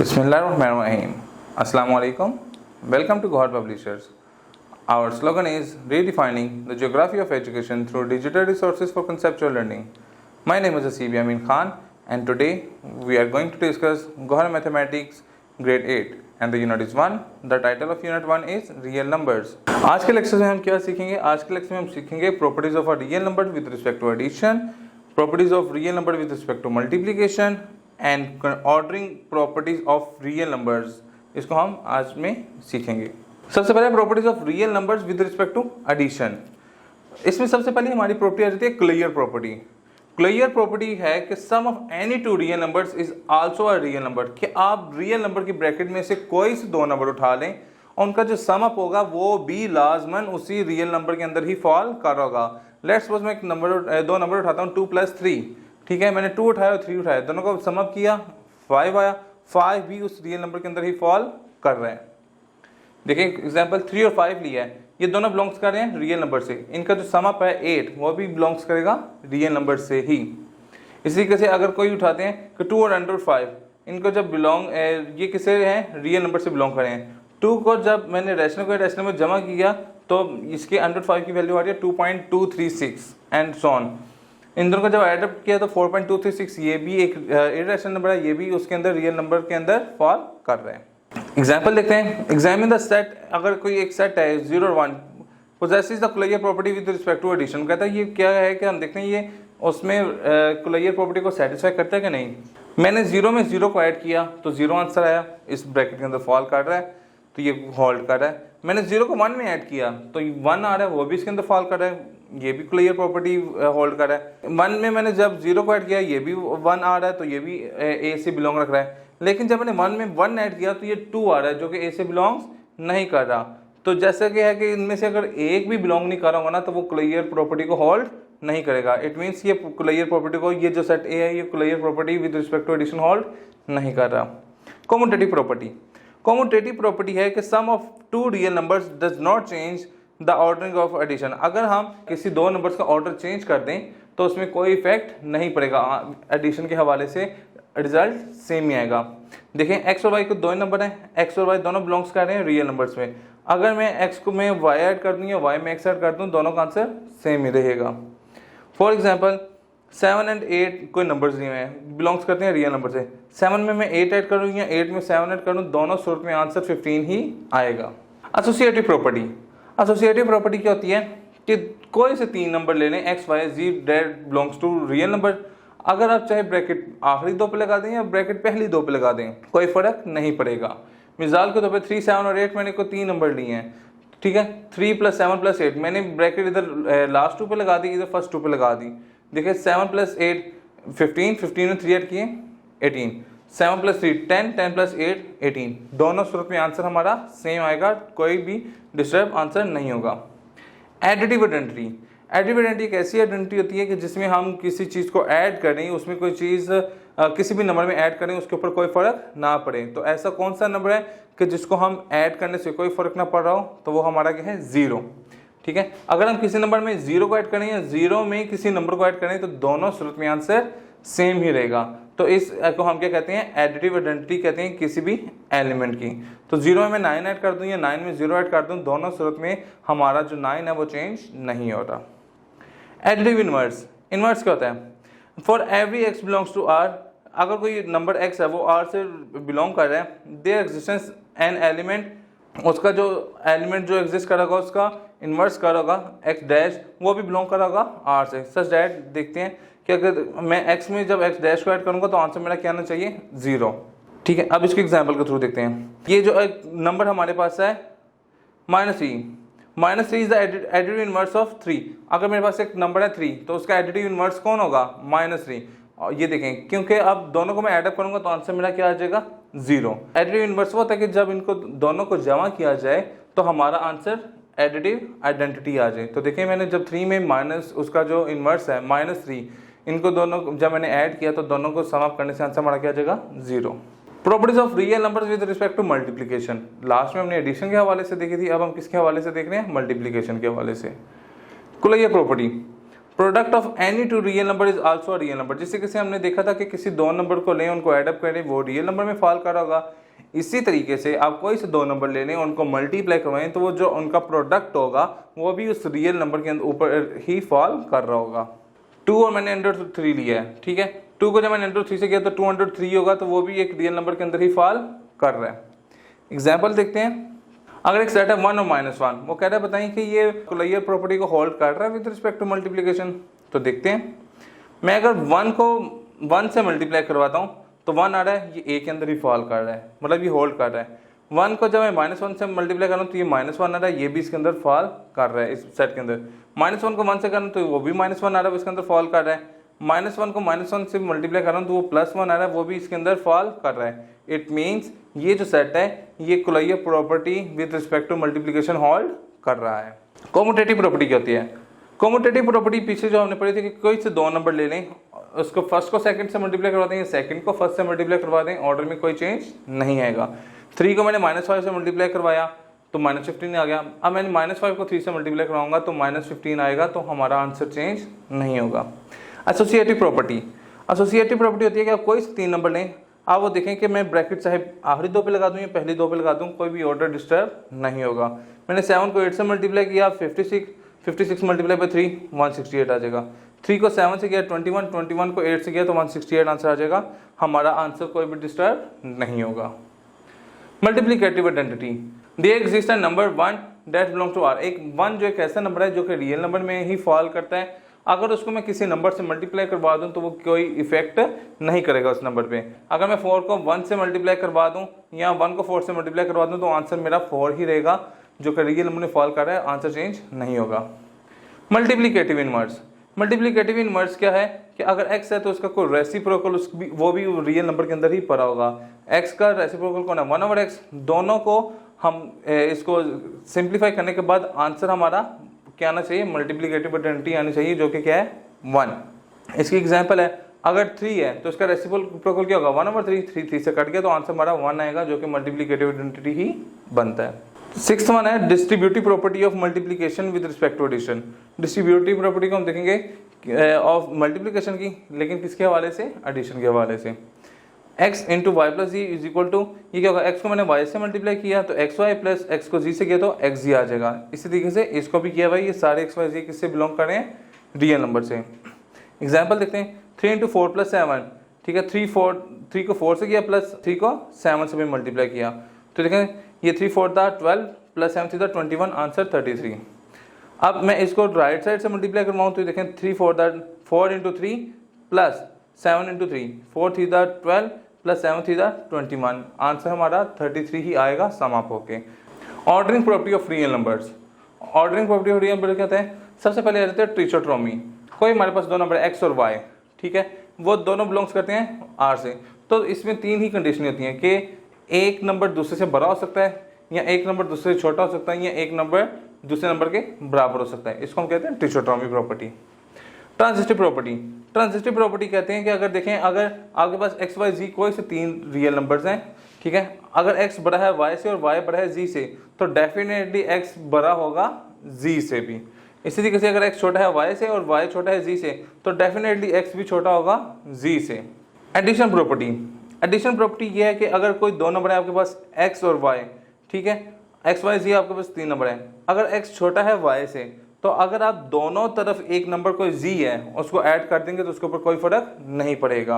Bismillahirrahmanirrahim. Assalamu alaikum. Welcome to God Publishers. Our slogan is redefining the geography of education through digital resources for conceptual learning. My name is Asibi Amin Khan and today we are going to discuss Gohar Mathematics Grade 8 and the unit is 1. The title of unit 1 is real numbers. आज के lecture में हम क्या सीखेंगे? आज के lecture में हम सीखेंगे properties of a real number with respect to addition, properties of real number with respect to multiplication and ordering properties of real numbers. इसको हम आज में सीखेंगे. सबसे पहले properties of real numbers with respect to addition. इसमें सबसे पहले हमारी प्रॉपर्टी आ जाती है क्लियर प्रॉपर्टी. क्लियर प्रॉपर्टी है कि sum of any two real numbers is also a real number. कि आप रियल नंबर की ब्रैकेट में से कोई से दो नंबर उठा लें और उनका जो सम अप होगा वो भी लाजमन उसी रियल नंबर के अंदर ही फॉल कर रहा होगा. लेट्स सपोज मैं दो नंबर उठाता हूँ 2 + 3. ठीक है, मैंने 2 उठाया और 3 उठाया, दोनों को सम अप किया 5 आया. 5 भी उस रियल नंबर के अंदर ही फॉल कर रहे हैं. देखिए एग्जांपल 3 और 5 लिया है, ये दोनों बिलोंग्स कर रहे हैं रियल नंबर से. इनका जो सम अप है 8 वो भी बिलोंग्स करेगा रियल नंबर से ही. इसी तरीके से अगर कोई उठाते हैं कि 2 और √5, इनको जब बिलोंग ये किसे हैं रियल नंबर से बिलोंग करें. 2 को जब मैंने रैशनल में जमा किया तो इसके √5 की वैल्यू आ रही है 2.236 एंड सो ऑन. इन दोनों को जब एड अप किया तो 4.236, ये भी एक इरेशनल नंबर है, ये भी उसके अंदर रियल नंबर के अंदर फॉल कर रहे हैं. एग्जाम्पल देखते हैं. Examine the set. अगर कोई एक सेट है 0 और 1 possesses the clear property with respect to addition. कहता है ये क्या है कि हम देखते हैं ये उसमें क्लियर प्रॉपर्टी को सेटिस्फाई करता है कि नहीं. मैंने 0 में 0 को ऐड किया तो 0 आंसर आया, इस ब्रैकेट के अंदर फॉल कर रहा है तो ये होल्ड कर रहा है. मैंने 0 को 1 में ऐड किया तो 1 आ रहा है, वो भी इसके अंदर फॉल कर रहा है, ये भी क्लियर प्रॉपर्टी होल्ड कर रहा है. 1 में मैंने जब 0 को ऐड किया ये भी 1 आ रहा है तो ये भी ए से बिलोंग रख रहा है. लेकिन जब मैंने 1 में 1 ऐड किया तो ये 2 आ रहा है जो कि ए से बिलोंग्स नहीं कर रहा. तो जैसा कि है कि इनमें से अगर एक भी बिलोंग नहीं कर रहा होगा ना तो वो क्लियर प्रॉपर्टी को होल्ड नहीं करेगा. इट मीन्स ये क्लियर प्रॉपर्टी को, ये जो सेट ए है ये clear property with respect to addition hold नहीं कर रहा. Commutative property. कॉम्यूटेटिव प्रॉपर्टी है कि sum of two real numbers does not change the ordering of addition. अगर हम किसी दो नंबर्स का ऑर्डर चेंज कर दें तो उसमें कोई इफेक्ट नहीं पड़ेगा, एडिशन के हवाले से रिजल्ट सेम ही आएगा. देखें एक्स और वाई को दो नंबर हैं, एक्स और वाई दोनों बिलोंग्स कर रहे हैं रियल नंबर्स में. अगर मैं एक्स को मैं वाई ऐड कर दूँ या वाई में एक्स ऐड कर दूँ, दोनों का आंसर सेम ही रहेगा. फॉर एग्जाम्पल 7 और 8 कोई नंबर्स दिए हुए हैं, बिलोंग्स करते हैं रियल नंबर से. 7 में मैं 8 ऐड करूँ या 8 में 7 ऐड करूँ, दोनों सूरत में आंसर 15 ही आएगा. Associative property. एसोसिएटिव प्रॉपर्टी क्या होती है कि कोई से 3 नंबर ले लें, x y z that belongs to real number. अगर आप चाहे ब्रैकेट आखिरी 2 पे लगा दें या ब्रैकेट पहली 2 पे लगा दें, कोई फर्क नहीं पड़ेगा. मिसाल के तौर पे 3, 7 और 8 मैंने को 3 नंबर लिए हैं. ठीक है, 3 + 7 + 8 मैंने ब्रैकेट इधर लास्ट 2 पे लगा दी, इधर फर्स्ट 2 पे लगा दी. देखिए 7 + 8 15, 15 में 3 ऐड किए 18, 7 + 3 10, 10 + 8 18. दोनों सूरत में आंसर हमारा सेम आएगा, कोई भी डिस्टर्ब आंसर नहीं होगा. Additive identity. एडिटिव आइडेंटिटी एक ऐसी आइडेंटिटी होती है कि जिसमें हम किसी चीज़ को ऐड करें, उसमें कोई चीज़ किसी भी नंबर में ऐड करें उसके ऊपर कोई फ़र्क ना पड़े. तो ऐसा कौन सा नंबर है कि जिसको हम ऐड करने से कोई फ़र्क ना पड़ रहा हो, तो वो हमारा क्या है 0. ठीक है, अगर हम किसी नंबर में 0 को ऐड करें या 0 में किसी नंबर को ऐड करें तो दोनों सूरत में आंसर सेम ही रहेगा. तो इस को हम क्या कहते हैं, एडिटिव आइडेंटिटी कहते हैं किसी भी एलिमेंट की. तो 0 में मैं 9 ऐड कर दूं या 9 में 0 ऐड कर दूं, दोनों सूरत में हमारा जो 9 है वो चेंज नहीं हो रहा. Additive inverse. इनवर्स क्या होता है? For every x belongs to r. अगर कोई नंबर x है वो r से बिलोंग कर रहा है, देयर एग्जिस्टेंस एन एलिमेंट, उसका जो एलिमेंट जो एग्जिस्ट कर होगा उसका इन्वर्स कर होगा x डैश, वो भी बिलोंग कर होगा r से. सच डैट देखते हैं कि अगर मैं x में जब x डैश को ऐड करूंगा तो आंसर मेरा क्या आना चाहिए 0. ठीक है, अब इसके एग्जांपल के थ्रू देखते हैं. ये जो एक नंबर हमारे पास है -3. -3 is the additive inverse of 3. अगर मेरे पास एक नंबर है 3 तो उसका एडिटिव इनवर्स कौन होगा -3. और ये देखें क्योंकि अब दोनों को मैं ऐड अप करूंगा तो आंसर मेरा क्या आ जाएगा 0. एडिटिव इनवर्स वो होता है कि जब इनको दोनों को जमा किया जाए तो हमारा आंसर एडिटिव आइडेंटिटी आ जाए. तो देखिए मैंने जब 3 में माइनस उसका जो इनवर्स है -3, इनको दोनों जब मैंने ऐड किया तो दोनों को सम अप करने से आंसर हमारा क्या आ जाएगा 0. Properties of real numbers with respect to multiplication. Last में हमने एडिशन के हवाले से देखी थी, अब हम किसके हवाले से देख रहे हैं, मल्टीप्लिकेशन के हवाले से. Clear property. Product of any two real number is also a real number. जिससे किसी हमने देखा था कि किसी दो नंबर को लें, उनको एडअप करें, वो रियल नंबर में फॉल कर रहा होगा। इसी तरीके से आप कोई से दो नंबर ले लें, उनको मल्टीप्लाई करवाएं, तो वो जो उनका प्रोडक्ट होगा वो भी उस रियल नंबर के ऊपर ही फॉल कर रहा होगा। 2 और मैंने अंडर 3 लिया है, ठीक है। 2 को जब मैंने अंडर 3 से किया तो 2 अंडर 3 होगा, तो वो भी एक रियल नंबर के अंदर ही फॉल कर रहा है। एग्जाम्पल देखते हैं। अगर एक सेट है 1 और -1, वो कह रहा है बताएं कि ये कुलैयर प्रॉपर्टी को होल्ड कर रहा है विद रिस्पेक्ट टू मल्टीप्लिकेशन। तो देखते हैं, मैं अगर 1 को 1 से मल्टीप्लाई करवाता हूँ तो 1 आ रहा है, ये ए के अंदर ही फॉल कर रहा है, मतलब ये होल्ड कर रहा है। 1 को जब मैं -1 से मल्टीप्लाई कर रहा हूँ तो ये -1 आ रहा है, ये भी इसके अंदर फॉल कर रहा है इस सेट के अंदर। -1 को 1 से कर रहा हूँ तो वो भी -1 आ रहा है, इसके अंदर फॉल कर रहा है। -1 को -1 से मल्टीप्लाई कर रहा हूँ तो वो +1 आ रहा है, वो भी इसके अंदर फॉल कर रहा है। इट मीन्स ये जो सेट है ये clear property with respect to multiplication hold कर रहा है। कॉम्यूटेटिव प्रॉपर्टी क्या होती है? कॉम्यूटेटिव प्रॉपर्टी पीछे जो हमने पढ़ी थी कि कोई से दो नंबर ले लें, उसको फर्स्ट को सेकंड से मल्टीप्लाई करवा दें, सेकंड को फर्स्ट से मल्टीप्लाई करवा दें, ऑर्डर में कोई चेंज नहीं आएगा। 3 को मैंने -5 से मल्टीप्लाई करवाया तो -15 आ गया। अब मैंने -5 को 3 से मल्टीप्लाई करवाऊंगा तो -15 आएगा, तो हमारा आंसर चेंज नहीं होगा। एसोसिएटिव प्रॉपर्टी, एसोसिएटिव प्रॉपर्टी होती है कि आप कोई से 3 नंबर लें, आप वो देखें कि मैं ब्रैकेट चाहे आखिरी 2 पे लगा दूं या पहली 2 पे लगा दूं, कोई भी ऑर्डर डिस्टर्ब नहीं होगा। मैंने 7 को 8 से मल्टीप्लाई किया, 56 मल्टीप्लाई बाई 3 168 आ जाएगा। 3 को 7 से किया 21 को 8 से किया तो 168 आंसर आ जाएगा। हमारा आंसर कोई भी डिस्टर्ब नहीं होगा। Multiplicative identity, there exist a number 1 that belong to R। एक 1 जो एक ऐसा नंबर है जो कि रियल नंबर में ही फॉल करता है। अगर उसको मैं किसी नंबर से मल्टीप्लाई करवा दूं तो वो कोई इफेक्ट नहीं करेगा उस नंबर पे। अगर मैं 4 को 1 से मल्टीप्लाई करवा दूं या 1 को 4 से मल्टीप्लाई करवा दूं तो आंसर मेरा 4 ही रहेगा, जो कि रियल नंबर में फॉल कर रहा है, आंसर चेंज नहीं होगा। मल्टीप्लिकेटिव इनवर्स, मल्टीप्लिकेटिव इनवर्स क्या है कि अगर x है तो उसका कोई रेसिप्रोकल वो भी रियल नंबर के अंदर ही पड़ा होगा। x का रेसिप्रोकल कौन है? 1/x। दोनों को हम इसको सिंप्लीफाई करने के बाद आंसर हमारा क्या आना चाहिए? मल्टीप्लिकेटिव आइडेंटिटी आनी चाहिए, जो कि क्या है? 1। इसकी एग्जांपल है, अगर 3 है तो इसका रेसिप्रोकल क्या होगा? 1/3। 3 से कट गया तो आंसर हमारा 1 आएगा, जो कि मल्टीप्लिकेटिव आइडेंटिटी ही बनता है। 6th वन है distributive property of multiplication with respect to addition. Distributive property को हम देखेंगे ऑफ मल्टीप्लिकेशन की, लेकिन किसके हवाले से? एडिशन के हवाले से। x into y plus z is equal to, ये क्या होगा? x को मैंने y से मल्टीप्लाई किया तो xy प्लस x को z से किया तो xz आ जाएगा। इसी तरीके से इसको भी किया भाई, ये सारे x y z किससे बिलोंग कर रहे हैं? रियल नंबर से। एग्जाम्पल देखते हैं, 3 इंटू 4 प्लस 7, ठीक है। 3 को 4 से किया प्लस 3 को 7 से भी मल्टीप्लाई किया तो देखें ये 3 4 था 12 प्लस 7 3 था 21, आंसर 33। अब मैं इसको राइट साइड से मल्टीप्लाई करवाऊँ तो देखें 3 4 इंटू 3 प्लस 7 इंटू 3, 4 3 था 12 प्लस 7 3 था 21, आंसर हमारा 33 ही आएगा सम अप होके। Ordering property of real numbers, ordering property of real number क्या होता है? सबसे पहले रहते हैं ट्रिचोट्रोमी। कोई हमारे पास दो नंबर x और y, ठीक है, वो दोनों बिलोंग्स करते हैं R से, तो इसमें 3 ही कंडीशन होती हैं कि एक नंबर दूसरे से बड़ा हो सकता है, या एक नंबर दूसरे से छोटा हो सकता है, या एक नंबर दूसरे नंबर के बराबर हो सकता है। इसको हम कहते हैं trichotomy property. Transitive property, transitive property कहते हैं कि अगर देखें, अगर आपके पास x y z कोई से 3 रियल नंबर्स हैं, ठीक है, अगर x बड़ा है y से और y बड़ा है z से, तो डेफिनेटली x बड़ा होगा z से भी। इसी तरीके से अगर x छोटा है y से और y छोटा है z से, तो डेफिनेटली x भी छोटा होगा z से। एडिशन प्रॉपर्टी, एडिशन प्रॉपर्टी ये है कि अगर कोई दो नंबर है आपके पास x और y, ठीक है, x y z आपके पास 3 नंबर है, अगर x छोटा है y से, तो अगर आप दोनों तरफ एक नंबर कोई z है उसको ऐड कर देंगे तो उसके ऊपर कोई फर्क नहीं पड़ेगा।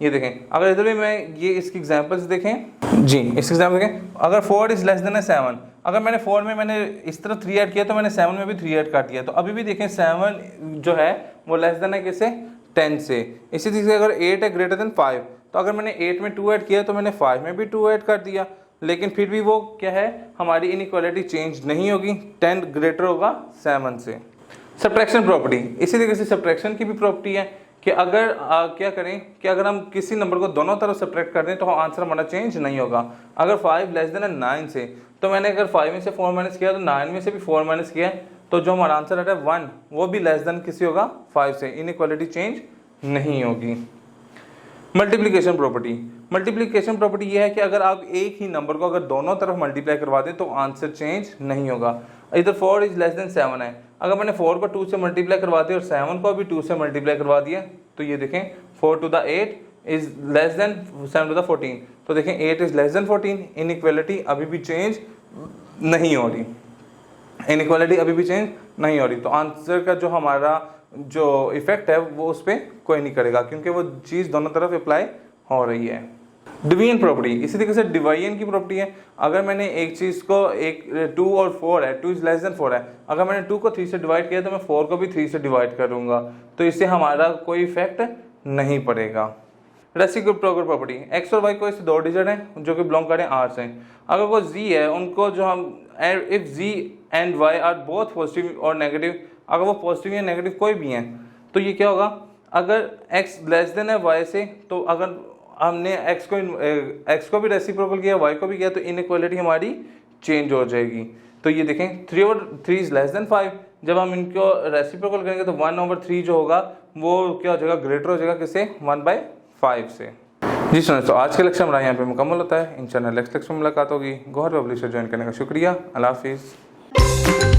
ये देखें, अगर इधर भी मैं ये इसकी एग्जांपल्स देखें जी, इसकी एग्जांपल देखें, अगर 4 इज लेस देन 7, अगर मैंने 4 में मैंने इस तरह 3 ऐड किया तो मैंने 7 में भी 3 ऐड कर दिया, तो अभी भी देखें 7 जो है वो लेस देन है किससे? 10 से। इसी तरीके से अगर 8 है ग्रेटर देन 5, तो अगर मैंने 8 में 2 ऐड किया तो मैंने 5 में भी 2 ऐड कर दिया, लेकिन फिर भी वो क्या है, हमारी इनइक्वालिटी चेंज नहीं होगी, 10 ग्रेटर होगा 7 से। सब्ट्रैक्शन प्रॉपर्टी, इसी तरीके से सब्ट्रैक्शन की भी प्रॉपर्टी है कि अगर क्या करें कि अगर हम किसी नंबर को दोनों तरफ सब्ट्रैक्ट कर दें तो आंसर हमारा चेंज नहीं होगा। अगर 5 लेस देन 9 से, तो मैंने अगर 5 में से 4 माइनस किया तो 9 में से भी 4 माइनस किया, तो जो हमारा आंसर आता है 1, वो भी लेस देन किसी होगा 5 से, इनइक्वालिटी चेंज नहीं होगी। मल्टीप्लिकेशन प्रॉपर्टी, मल्टीप्लिकेशन प्रॉपर्टी ये है कि अगर आप एक ही नंबर को अगर दोनों तरफ मल्टीप्लाई करवा दें तो आंसर चेंज नहीं होगा। इधर 4 इज लेस देन 7 है, अगर मैंने 4 को 2 से मल्टीप्लाई करवा दिया और 7 को भी 2 से मल्टीप्लाई करवा दिया तो ये देखें 4 to the 8 is less than 7 to the 14, तो देखें 8 इज लेस देन 14। इनइक्वालिटी अभी भी चेंज नहीं हो रही, इनइक्वालिटी अभी भी चेंज नहीं हो रही, तो आंसर का जो हमारा जो इफेक्ट है वो उस पर कोई नहीं करेगा क्योंकि वो चीज़ दोनों तरफ अप्लाई हो रही है। डिवीजन प्रॉपर्टी इसी तरीके से डिवीजन की प्रॉपर्टी है। अगर मैंने एक चीज़ को एक 2 और 4 है, 2 इज लेस देन 4 है, अगर मैंने 2 को 3 से डिवाइड किया तो मैं 4 को भी 3 से डिवाइड करूंगा, तो इससे हमारा कोई इफेक्ट नहीं पड़ेगा। रेसिप्रोकल प्रॉपर्टी, एक्स और वाई को इससे 2 डिजिट हैं जो कि बिलोंग करें आर से। अगर कोई जी है उनको जो हम if z and y are both positive और नेगेटिव, अगर वो पॉजिटिव या नेगेटिव कोई भी हैं तो ये क्या होगा, अगर एक्स लेस देन है वाई से तो अगर हमने एक्स को भी रेसिप्रोकल किया वाई को भी किया तो इनइक्वालिटी हमारी चेंज हो जाएगी। तो ये देखें 3 और 3 इज लेस देन 5, जब हम इनको रेसिप्रोकल करेंगे तो 1/3 जो होगा वो क्या हो जाएगा, ग्रेटर हो जाएगा किससे, 1/5 से। जी स्टूडेंट्स, तो आज के लेक्चर हमारा यहाँ पे मुकम्मल होता है। इंशाल्लाह नेक्स्ट लेक्चर में मुलाकात होगी। गौहर पब्लिशर ज्वाइन करने का शुक्रिया। अल्लाह हाफिज़।